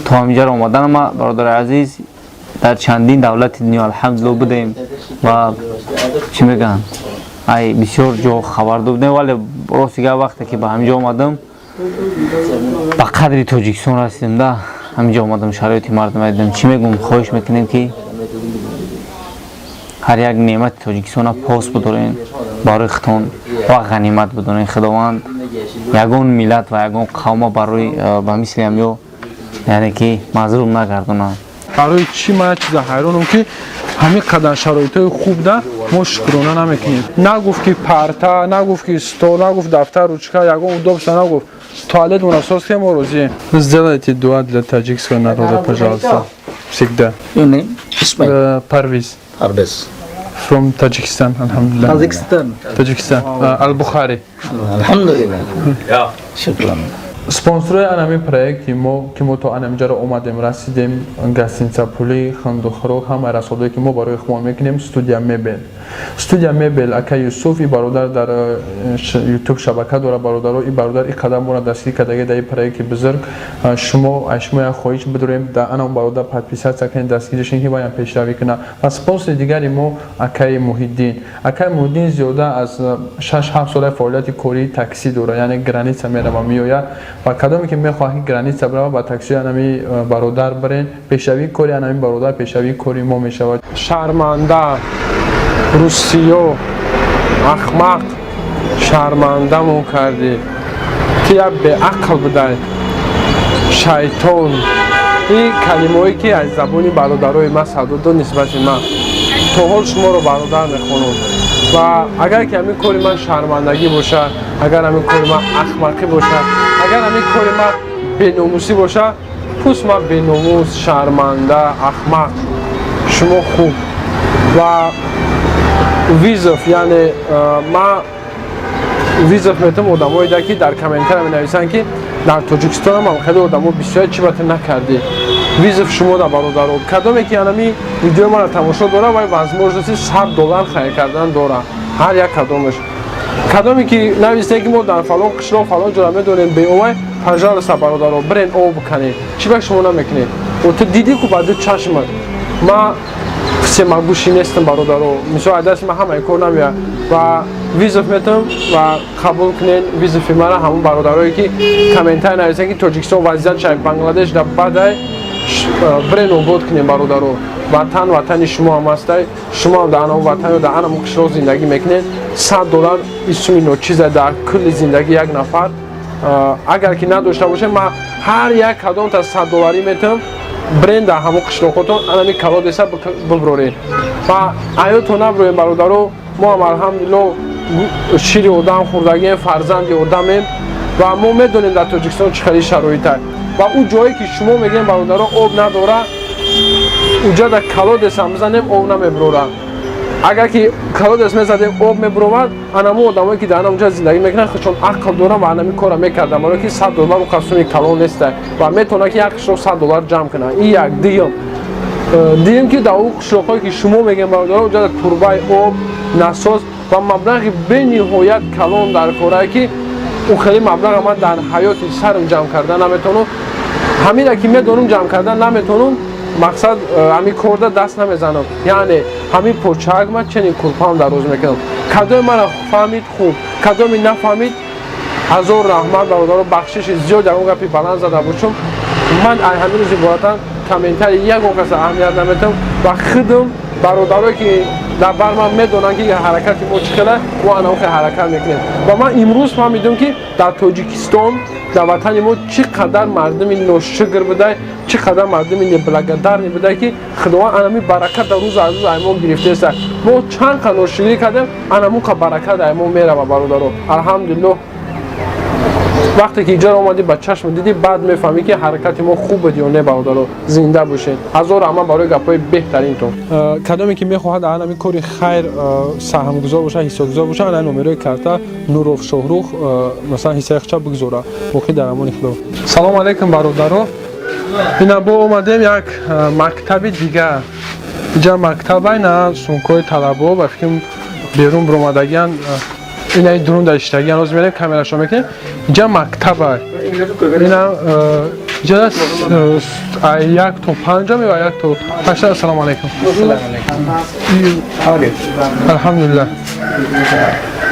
تا همینجا آمدن ما برادر عزیز در چندین دولت دنیا الحمدلله بودیم و چی میگن ای بسیار جا خبر بودیم ولی راستیگه وقتی که به همینجا آمدم به قدری تاجیکستان رسیدیم ده همینجا آمدم شرایط مردم دیدم چی میگم خواهش میکنیم که هر یک نعمت تاجیکستان پاس بدارین برای خودتان و غنیمت بدارین خداوند یگان ملت و یگان قوم برای به مثل همیو یعنی که مظلوم نگردونن برای چی من چیز حیرانم که همین قدر شرایط خوب ده ما شکرانه نمیکنیم نگفت که پرتا نگفت که стол نگفت دفتر ручка یگان удобство نگفت туалет у нас совсем морози сделайте дуа для таджикского народа пожалуйста всегда Parviz from Tajikistan alhamdulillah Tajikistan Al-Bukhari alhamdulillah shukran спонсорой анами проекти мо ки мо то анамҷа ро омадем расидем гостиница пули хандухрок ҳама расодое ки мо барои хумон мекунем студия мебел ака юсуф и бародар дар ютуб шабака дора бародаро и бародар и қадам бора дастгирӣ кардаги дар проекти бузург шумо як хоҳиш бидорем дар анам бародар подписатсия кунед дастгиришин ки баян пешравӣ кунад ва спонсори дигари мо акаи муҳиддин зиёда аз 6-7 сола фаъолияти кории такси дора яъне граница мерава меояд ва кадоме ки мехоҳад граница барава ба таксии анами бародар барен пешравии кори анами бародар пешравии кори мо мешавад шарманда русиё ахмақ шармандамон кардӣ ки як беақл будай шайтон ин калимаое ки аз забони бародарои ма садодо нисбати ман то ҳол шуморо бародар мехонам ва агар ки ҳамин кори ман шармандагӣ бошад агар ҳамин кори ман ахмақӣ бошад агар ҳамин кори ман беномусӣ бошад пус ман беномус шарманда ахмақ шумо хуб ва визов яъне ман визов метавонам одамоеда ки дар комментария менависанд ки дар тоҷикистон ҳам хеле одамо бисёр чӣ бата накардӣ визов шумо да бародаро кадоме ки анами видеои мана тамошо дора вай возможности $100 хайр кардан дора ҳар як кадомаш кадоме ки нависем ки мо дар фалон қишлоқ фалон ҷоя медорем беовай пожалуйста бародаро бирен об канед чӣ ба шумо намекунед ту дидӣ ку ба ду чашмат ма всемогущий нестам бародаро мисол аз дасти ман ҳамаи кор намеяд ва визов метавонам ва қабул кунед визови мара ҳамон бародарое ки комментария нависанд ки тоҷикистон вазъият шай бангладеш да бадай бирен обод кунем бародаро ватан ватани шумо ҳам астай шумо ҳам дар анамон ватан ё дар анамон қишлоқ зиндагӣ мекунед $100 ин суми ночиза дар кулли зиндагӣ як нафар агар ки надошта бошем ман ҳар як кадомта $100 метавонам бирен дар ҳамон қишлоқотон анами калодеса биброред ва аётон наброем бародаро мо ҳам алҳамдулилло шири одам хӯрдагием фарзанди одамем ва мо медонем дар тоҷикистон чӣ хели шароита ва ӯ ҷое ки шумо мегӯем бародаро об надора уҷа дар калодеса мезанем об намеброра агар ки калодес мезадем об мебуровад анамо одамое ки дар анамуҷа зиндагӣ мекунанд чун ақл дорам ва анами кора мекардам барое ки $100 қасуми калон неста ва метавонад ки як қишлоқ $100 ҷамъ кунад ин як диюм ки дар ӯ қишлоқҳое ки шумо мегӯем бародаро уҷа дар турбаи об насос ва маблағи бениҳоят калон дар корае ки ӯ хеле маблаға ман дар ҳаёти сарм ҷамъ кардан наметавонам ҳамина ки медонам ҷамъ кардан наметавонам мақсад ҳамин корда даст намезанам яъне ҳамин почаак ман ченин курпаам дароз мекунам кадоми мара фаҳмид хуб кадоми нафаҳмид ҳазор раҳмат бародаро бахшиши зиёд ягон гапи баланд зада бошам ман ҳамин рӯз иборатан комментари ягон каса аҳамият наметавам ва худам бародарое ки дар бар ман медонанд ки ҳаракати мо чӣ хела мо анавон хел ҳаракат мекунем ва ман имрӯз фаҳмидам ки дар тоҷикистон дар ватани мо чӣ қадар мардуми ношукр будай чӣ қадар мардуми неблагодарни будай ки худованд анами баракат дар рӯзу аз рӯз ай мо гирифтааст мо чанд қа ношукрӣ кардем анамон қа баракат ай мо мерава бародаро алҳамдулилло вақте ки иҷора омадӣ ба чашм дидӣ баъд мефаҳмӣ ки ҳаракати мо хуб буд ё не бародаро зинда бошед ҳазор раҳмат барои гапҳои беҳтаринтон кадоме ки мехоҳад анами кори хайр саҳмгузор бошад ҳиссогузор бошад анами номерои карта нуров шоҳрух масалан ҳиссаихча бигзора боқӣ дар амони худо салому алайкум бародаро ина бо омадем як мактаби дигар иҷа мактаб айна сумкои талабо ба фикрам берун биромадагиян ина дурун дар иштагиян роз мерем камерашо мекунем иҷа мактаба ина جلس یک تا پنجم و یک تا هشت. السلام علیکم. الحمدلله.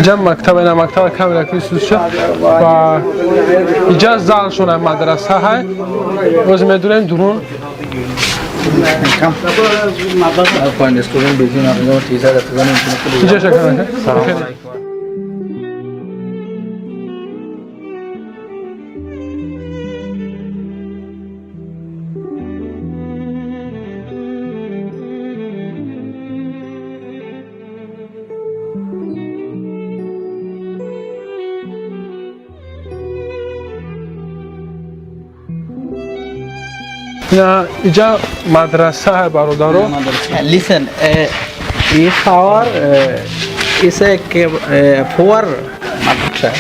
جمع مکتب اینا مکتب کاملا کلیسوس شد و اینجا زال شونه مدرسه های روز میدونیم درون اینجا شکر اینجا مدرسه های برادرو. Listen, if our is a poor madrasa.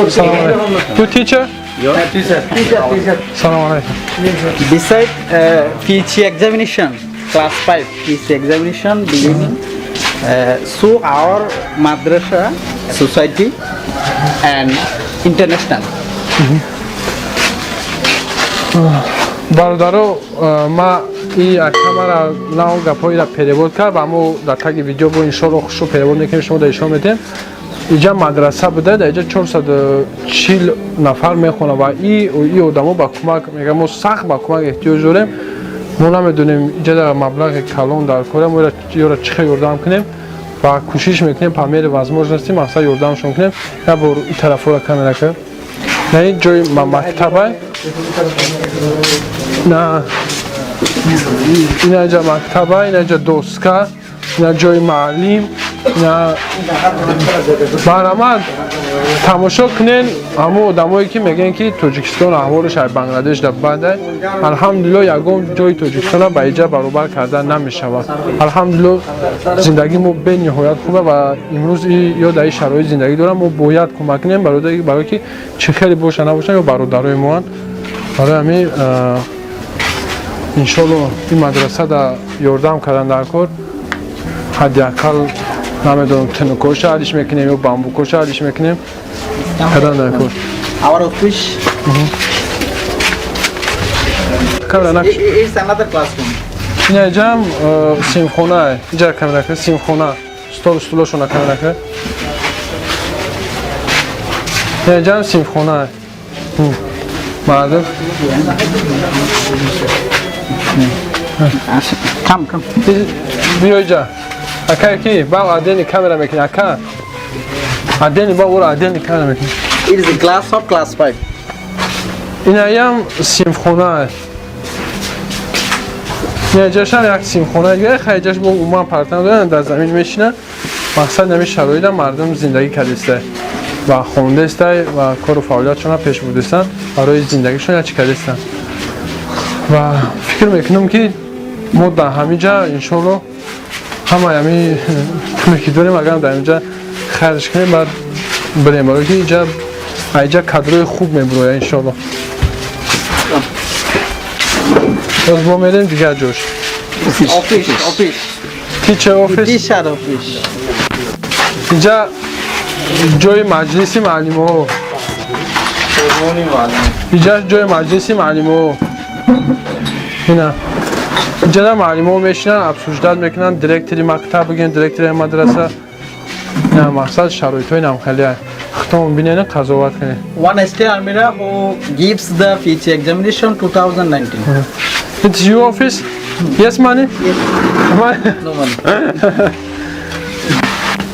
سلام علیکم. You teacher? Teacher. سلام علیکم. Beside PhD examination, class 5 PhD examination beginning. So our madrasa society and international. برادرو ما این کامera ناو گپایی را پریود کرد و اما در تگ ویدیو با انشالله خوشو پریود میکنیم شما در ایشان میتیم. اینجا مدرسه بوده در اینجا 440 نفر میخونه و این آدمو با کمک میگم ما سخت با کمک احتیاج داریم. ما نمیدونیم اینجا در مبلغ کلان در کره ما را چخه یردام کنیم و کوشش میکنیم پامیر وزموج نستیم اصلا یردامشون کنیم. یا برو این طرف رو کامera کرد. نه این جای مکتبه نه این اینجا مکتبه، این اینجا دوسکه، این جای معلم، نه برامد تماشا کنین همو آدمایی که میگن که تاجیکستان احوالش از بنگلادش در بده. الحمدلله یگم جای تاجیکستان با اینجا برابر کردن نمیشود. الحمدلله زندگی ما به نهایت خوبه و امروز یا در این شرایط زندگی دارم. ما باید کمک کنیم برای که چه خیلی باشه نباشن یا برادرای ما. برای همین انشالله این مدرسه در یردام کردن در کار حداقل نمیدونم تنکوش حلش میکنیم یا بامبوکوش حلش میکنیم کردن در کار. Our office. It's another classroom. این اینجا سیمخونه اینجا کامera کرد سیمخونه استولشون کامera کرد. اینجا سیمخونه مادر Come. بیا اینجا اکا کی با عدنی کامera میکنی اکا عدنی با ور عدنی کامera میکنی. It is a class of class 5. این ایام سیمخونه نه جاشن یک سیمخونه یه خیجش با عموما پرتن دارن در زمین میشینن. مقصد نمی شرایط مردم زندگی کردسته و خونده است و کار و فعالیتشون پیش بردستن برای زندگیشون چی کردستن و فکر میکنم که ما در همینجا انشالله همه همی پولی که داریم اگر در اینجا خرج کنیم بعد بریم برای که اینجا کادرای خوب میبروه انشالله. باز با میریم دیگر جوش Office. تیچر office. Teacher office. اینجا جای مجلسی معلم ها اینجا جای مجلسی معلم ها اینجا در معلم ها میشینن افسوشداد میکنن دیرکتری مکتب بگین دیرکتری مدرسه. نه مقصد شرایط های نمخلی های ختم بینین قضاوت کنین. One Esther Almira who gives the PhD examination 2019. It's your office? Yes money? No money.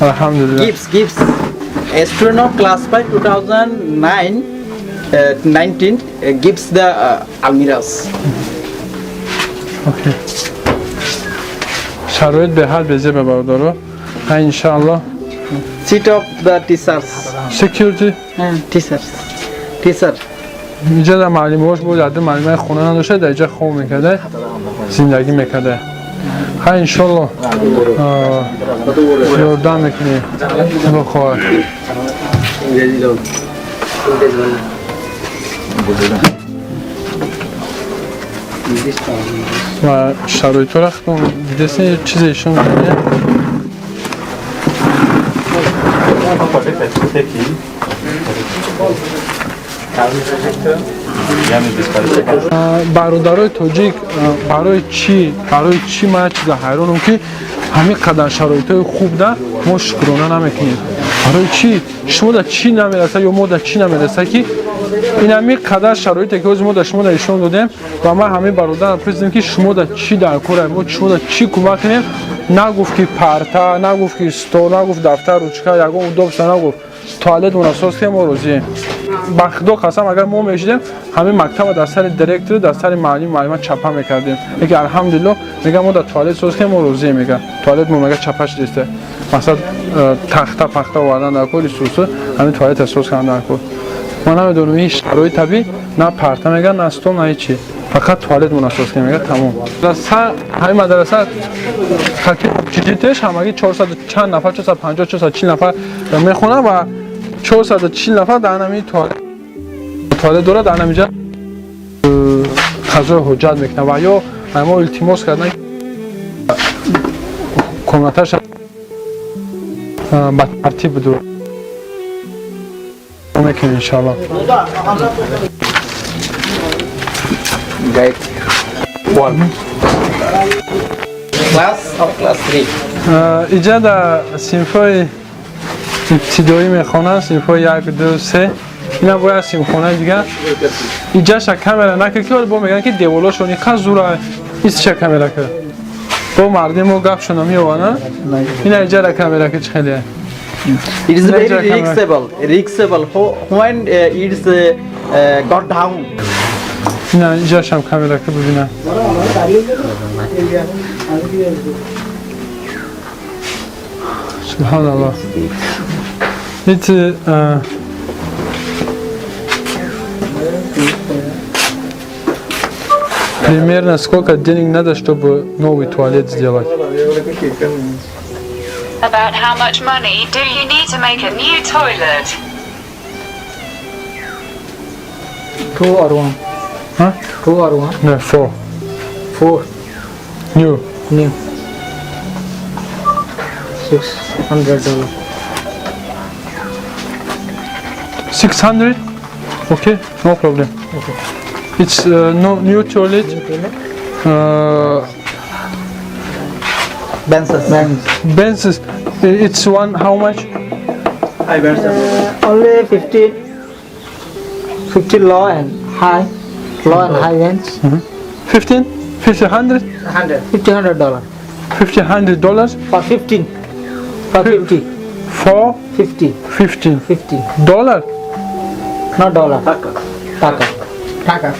Alhamdulillah. Gives. Astronaut class 5 2009 19 gives the Almiras. Okay. شرایط به حال بزه به برادرها. انشالله. Seat of the teachers. Security. Teacher. اینجا در معلمهاش بود عده معلمه خونه نداشته در اینجا خوب میکرده زندگی میکرده. انشالله یردام میکنی بخواه و شرایط رو رختم دیدست یه چیز ایشون کنه. бародарои тоҷик барои чӣ ман чиза ҳайронам ки ҳамин қадар шароитҳои хуб да мо шукрона намекунем. Барои чӣ шумо да чӣ намераса ё мо да чӣ намереса ки ин ҳамин қадар шароите ки ҳозир мо да шумо да нишон додем ва ман ҳамин бародарам пурсидем ки шумо да чӣ дар корем, мо шумо да чӣ кӯмак кунем. Нагуфт ки парта, нагуфт ки стол, нагуфт дафтар, ручка, ягон удобшта нагуфт. Туалетмон асос ки мо розием. Ба худо қасам агар мо мешидем ҳамин мактаба дар сари директор, дар сари маълима чапа мекардем. Лекин алҳамдулилло мегам мо дар туалет соз ки мо розием мега. Туалет мо мега чапа шидесте. Масалан тахта пахта овардан дар кори сусу ҳамин туалет асос кардан дар кор. Ман намедонам ин шароит таби на парта мега, на стол, на ҳеҷ чӣ. Фақат туалет мон асос ки мега тамом. ҳамин мадраса чиҷитеш ҳамаги 400 чанд нафар 450 440 нафар мехонанд ва 440 нафар дар ҳамин туалет дорад. дар ҳаминҷа қазои ҳоҷат мекунанд ва ё мо илтимос карданд комнаташ ба тартиб будурад мекунем иншоалло. Class 3. Иҷа дар синфҳои ибтидоӣ мехонанд, синфҳои 1, 2, 3. Ина бояд симхонаи дигар. Иҷаша камера накард ки бо мегӯянд ки деволошон ин қадр зура истша камера кард. Бо марди мо гапшона меёвана. Ина иҷара камера ки чӣ хеле. It is very riskable. When it is got down. Ина иҷашам камера ки бибинад. Subhanallah. Это примерно сколько денег надо, чтобы новый туалет сделать? About how much money do you need to make a new toilet? 2 or 1? Huh? 2 or 1? No, 4. 4 New. new. $600. 600? Okay, no problem. Okay. It's no new toilet. Benzes. It's one. How much? Only 50 low and high. Low and high ends. 15? $1,500? $1,500. $1,500 For 15. For 50. for 50. 15 50. dollar. Not dollar. Taka. Taka.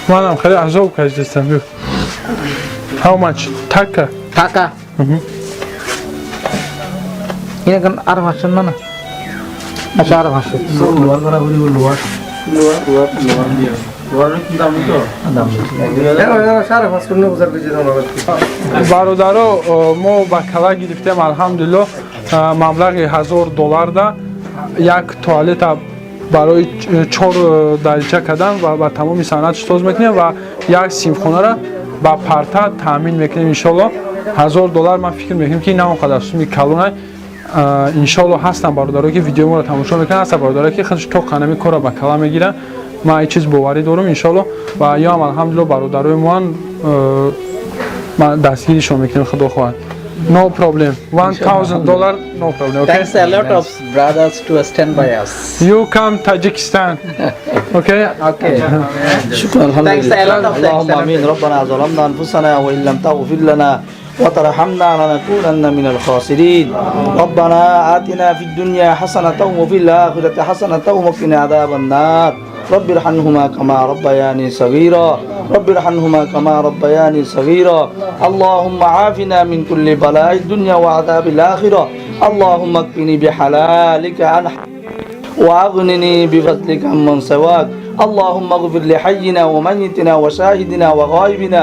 Manam khali azov kazdesam. How much? Taka. Taka. Ini kan arah masuk mana? Ada arah masuk. Luar kara beri luar. Luar dia. Luar ni dalam itu. бародаро мо ба кала гирифтем алҳамдулилло маблағи $1000 да як туалета барои 4 дарича кардан ва ба тамоми санъатш соз мекунем ва як симхонаро ба парта таъмин мекунем иншоалло. $1000 ман фикр мекунем ки на он қадар суми калонай иншоалло ҳастанд бародаро ки видеоморо тамошо мекунанд, ҳастанд бародаро ки худш тоқ ҳамин корро ба кала мегиранд. ман ин чиз боварӣ дорам иншоалло ва ё ҳам алҳамдулилло бародарои моан дастгиришон мекунем худо хоҳад. No problem. $1,000, no problem. Okay. Thanks a lot of brothers to stand by us. You come Tajikistan. Okay. Okay. شكرا Thanks a lot of اللهم امين. ربنا ظلمنا انفسنا وان لم تغفر لنا وترحمنا لنكونن من الخاسرين. ربنا آتنا في الدنيا حسنة وفي الآخرة حسنة وقنا عذاب النار. رب ارحمهما كما ربياني صغيرا. رب ارحمهما كما ربياني صغيرا. اللهم عافنا من كل بلاء الدنيا وعذاب الآخرة. اللهم اكفني بحلالك عن وأغنني بفضلك عمن سواك. اللهم اغفر لحينا وميتنا وشاهدنا وغائبنا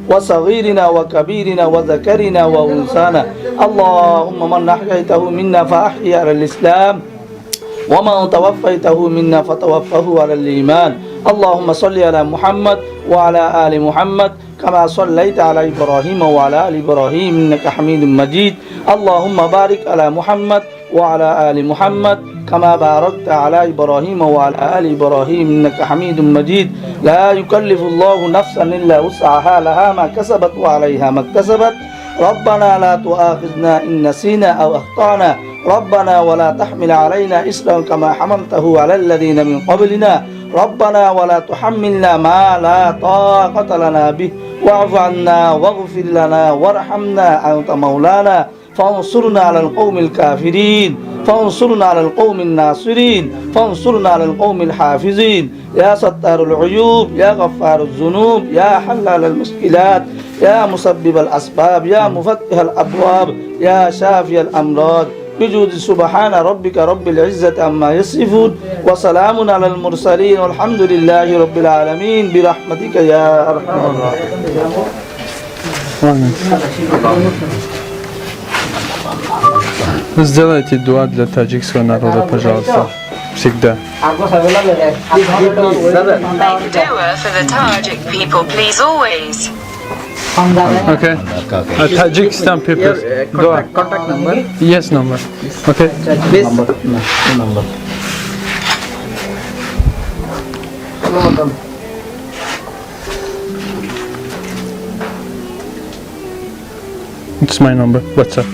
وصغيرنا وكبيرنا وذكرنا وأنثانا. اللهم من أحييته منا فأحيي على الإسلام ومن توفيته منا فتوفه على الإيمان. اللهم صل على محمد وعلى آل محمد كما صليت على إبراهيم وعلى آل إبراهيم إنك حميد مجيد. اللهم بارك على محمد وعلى آل محمد كما باركت على إبراهيم وعلى آل إبراهيم إنك حميد مجيد لا يكلف الله نفسا إلا وسعها لها ما كسبت وعليها ما اكتسبت ربنا لا تؤاخذنا إن نسينا أو أخطأنا ربنا ولا تحمل علينا إصرا كما حملته على الذين من قبلنا ربنا ولا تحملنا ما لا طاقة لنا به واعف عنا واغفر لنا وارحمنا أنت مولانا فانصرنا على القوم الكافرين فانصرنا على القوم الناصرين فانصرنا على القوم الحافظين يا ستار العيوب يا غفار الذنوب يا حلال المشكلات يا مسبب الأسباب يا مفتح الأبواب يا شافي الأمراض بجود سبحان ربك رب العزة عما يصفون وسلام على المرسلين والحمد لله رب العالمين برحمتك يا أرحم الراحمين. Сделайте дуа для таджикского народа, пожалуйста. Всегда. Make dua for the Tajik people, please, always. Okay. Tajikistan people. Dua. Contact number. Yes, number. Okay. Please. number. It's my number. What's up?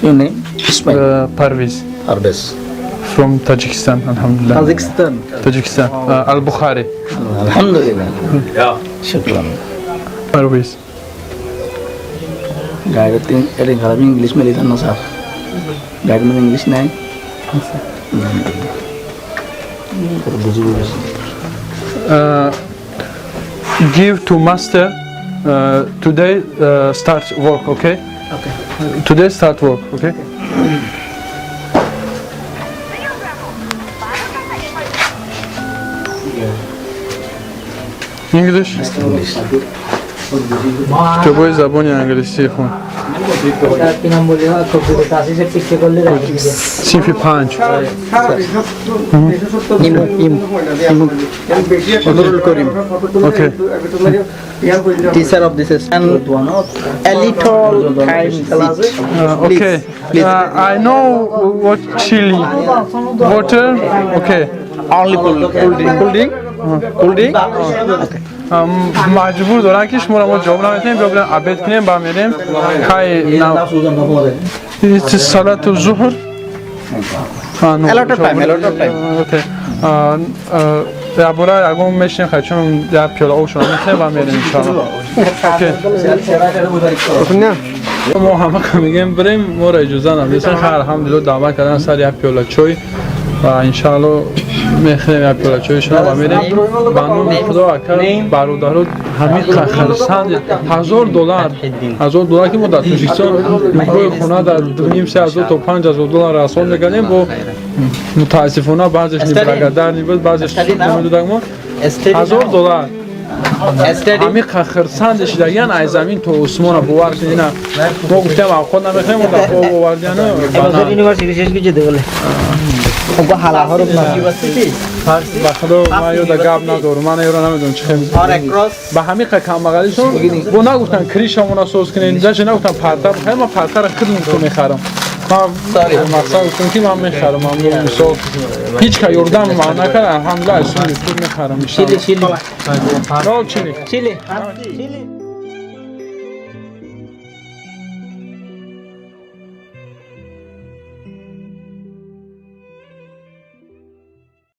Your name? Ismail. Parviz. Arbes. From Tajikistan, alhamdulillah. Tajikistan. Al-Bukhari. Alhamdulillah. Shukran. Parviz. Guide in English में लिखा ना साहब. Guide में English नहीं. Give to master. Today start work, okay? Okay. Today start work, okay? English? تو باید زبان انگلیسی خون صنف 5 Okay. Teacher of this is and a little time Okay. I know what chili. Water. Okay. only cool drink. مجبور دارن که شما را ما جواب نمیتونیم بیا بریم عبد کنیم با میریم خیلی صلات الظهر A lot of time. اوکی یا برای اگه میشین خیلی چون یا پیالا او شما میتونیم با میریم انشاءالله اوکی ما همه که میگیم بریم ما را اجازه نمیدن خیلی الحمدلله دعوت کردن سر یا پیالا چای و انشاءالله میخوایم یک پیاله شما و میریم بانون خدا اکر برادران همین خرسند $1000 که ما در تاجیکستان روی خونه در 2,500 تا $5,000 رسال میکنیم و متاسفانه بعضیش برگردر نیست بعضیش نمیدونم ما $1000 همین خرسندش دیگه از زمین تو عثمان بوارد اینا ما گفتیم خود نمیخوایم و در بوارد اینا یونیورسیتی شش گیجه دوله اوگه حالا هرو با خدا ما یاد گاب ندارم من یارو نمیدونم چه خیلی با همین کم مقالیشون بو نگفتن کریشمون سوز کنین جاش نگفتن پرتا بخیر ما پرتا را خودمون تو میخرم ما مثلا گفتم که من میخرم من مثلا هیچ کا یوردم ما نکردم الحمدلله اصلا میخرم چیلی